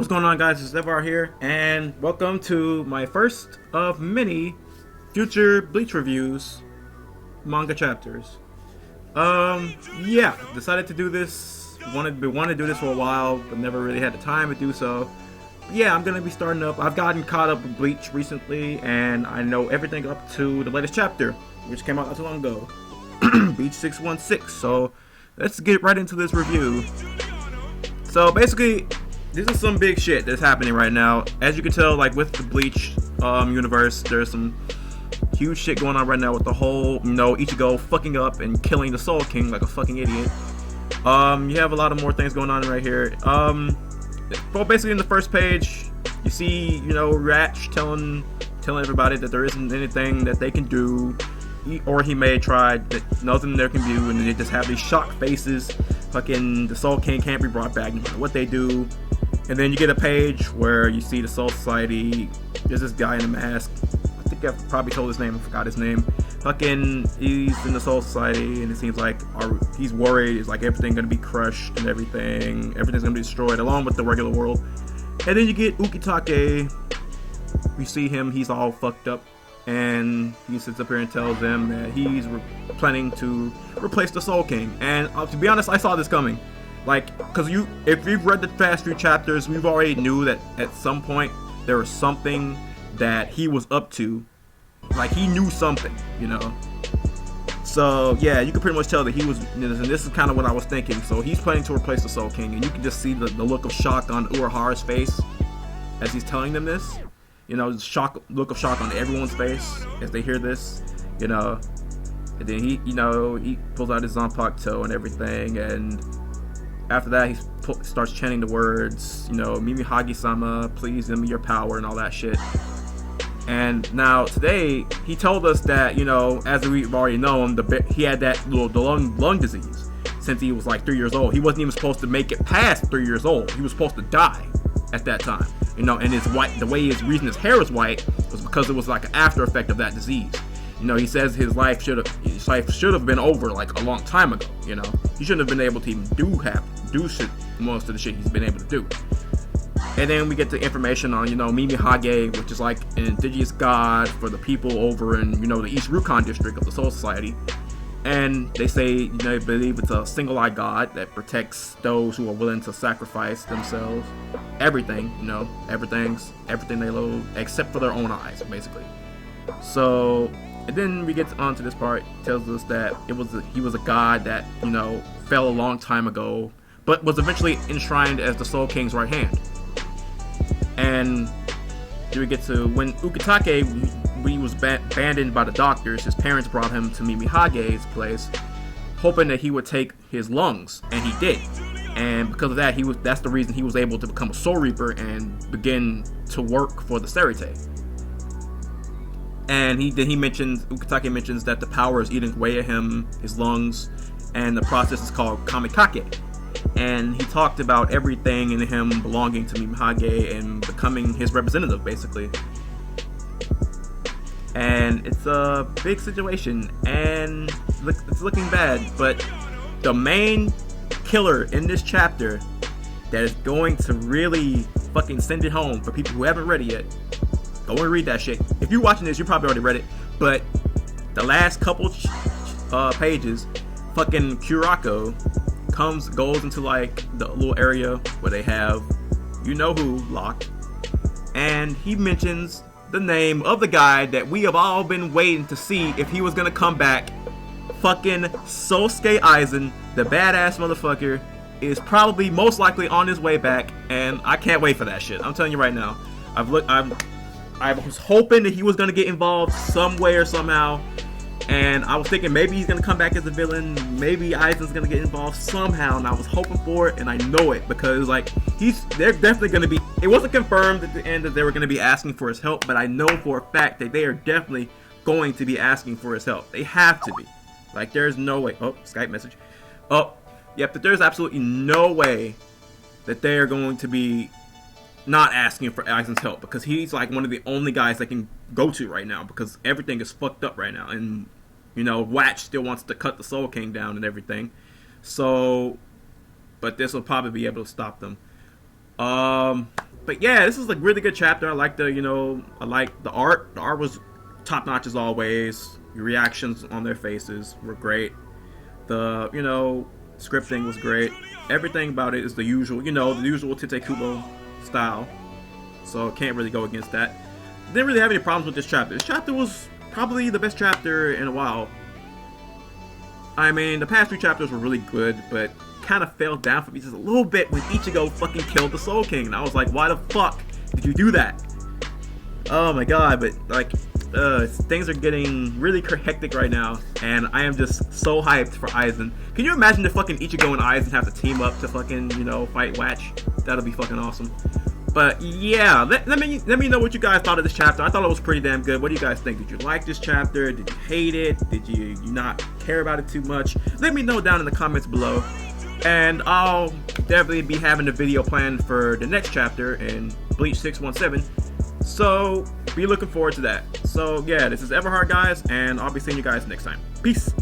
What's going on, guys? It's Devar here, and welcome to my first of many future Bleach reviews manga chapters. Yeah, decided to do this. Wanted to do this for a while, but never really had the time to do so. But yeah, I'm gonna be starting up. I've gotten caught up with Bleach recently, and I know everything up to the latest chapter, which came out not too long ago. Bleach 616. So let's get right into this review. So basically, this is some big shit that's happening right now. As you can tell, like with the Bleach universe, there's some huge shit going on right now with the whole, Ichigo fucking up and killing the Soul King like a fucking idiot. You have a lot of more things going on right here. Well, basically in the first page, you see, Ratch telling everybody that there isn't anything that they can do, or he may have tried, that nothing there can do, and they just have these shocked faces. Fucking the Soul King can't be brought back no matter what they do. And then you get a page where you see the Soul Society. There's this guy in a mask. I think I've probably told his name. I forgot his name. Fucking, he's in the Soul Society, and it seems like he's worried. It's like everything gonna be crushed and everything. Everything's gonna be destroyed, along with the regular world. And then you get Ukitake. You see him. He's all fucked up, and he sits up here and tells them that he's planning to replace the Soul King. And to be honest, I saw this coming. Like, because if you've read the past few chapters, we've already knew that at some point there was something that he was up to. Like, he knew something, So, yeah, you can pretty much tell that he was, and this is kind of what I was thinking. So, he's planning to replace the Soul King, and you can just see the look of shock on Urahara's face as he's telling them this. Look of shock on everyone's face as they hear this, And then he pulls out his Zanpakuto and everything, and after that, he starts chanting the words, Mimi Hagi-sama, please give me your power and all that shit. And now today, he told us that, as we've already known, he had that the lung disease since he was like 3 years old. He wasn't even supposed to make it past 3 years old. He was supposed to die at that time, and his reason his hair was white was because it was like an after effect of that disease. He says his life should have been over like a long time ago. He shouldn't have been able to even do shit, most of the shit he's been able to do. And then we get the information on Mimi Hage, which is like an indigenous god for the people over in the East Rukon district of the Soul Society. And they say they believe it's a single-eyed god that protects those who are willing to sacrifice themselves. Everything, everything they love except for their own eyes, basically. So. And then we get onto this part. It tells us that he was a god that fell a long time ago, but was eventually enshrined as the Soul King's right hand. And we get to when Ukitake, when he was abandoned by the doctors, his parents brought him to Mimi Hage's place, hoping that he would take his lungs, and he did. And because of that, that's the reason he was able to become a Soul Reaper and begin to work for the Serite. And Ukitake mentions that the power is eating away at him, his lungs, and the process is called Kamikake. And he talked about everything in him belonging to Mimihage and becoming his representative, basically. And it's a big situation, and it's looking bad, but the main killer in this chapter that is going to really fucking send it home for people who haven't read it yet. Go and read that shit. If you're watching this, you probably already read it. But the last couple pages, fucking Kurako goes into like the little area where they have who locked, and he mentions the name of the guy that we have all been waiting to see if he was gonna come back. Fucking Sosuke Aizen, the badass motherfucker, is probably most likely on his way back, and I can't wait for that shit. I'm telling you right now. I was hoping that he was going to get involved some way or somehow, and I was thinking maybe he's going to come back as a villain, maybe Aizen's going to get involved somehow, and I was hoping for it, and I know it, because they're definitely going to be, it wasn't confirmed at the end that they were going to be asking for his help, but I know for a fact that they are definitely going to be asking for his help. They have to be. Like, there's no way. Oh, Skype message. Oh, yep, but there's absolutely no way that they are going to be not asking for Aizen's help, because he's like one of the only guys they can go to right now, because everything is fucked up right now, and Watch still wants to cut the Soul King down and everything. So, but this will probably be able to stop them. But yeah, this is like really good chapter. I like the, I like the art. The art was top notch as always. Your reactions on their faces were great. The, scripting was great. Everything about it is the usual, the usual Tite Kubo style. So can't really go against that. Didn't really have any problems with this chapter. This chapter was probably the best chapter in a while. I mean, the past 3 chapters were really good, but kind of fell down for me just a little bit when Ichigo fucking killed the Soul King. And I was like, why the fuck did you do that? Oh my god, but like, things are getting really hectic right now, and I am just so hyped for Aizen. Can you imagine if fucking Ichigo and Aizen have to team up to fucking, fight Watch? That'll be fucking awesome. But yeah, let me know what you guys thought of this chapter. I thought it was pretty damn good. What do you guys think? Did you like this chapter? Did you hate it? Did you not care about it too much? Let me know down in the comments below. And I'll definitely be having a video planned for the next chapter in Bleach 617. So be looking forward to that. So yeah, this is Everhard, guys, and I'll be seeing you guys next time. Peace.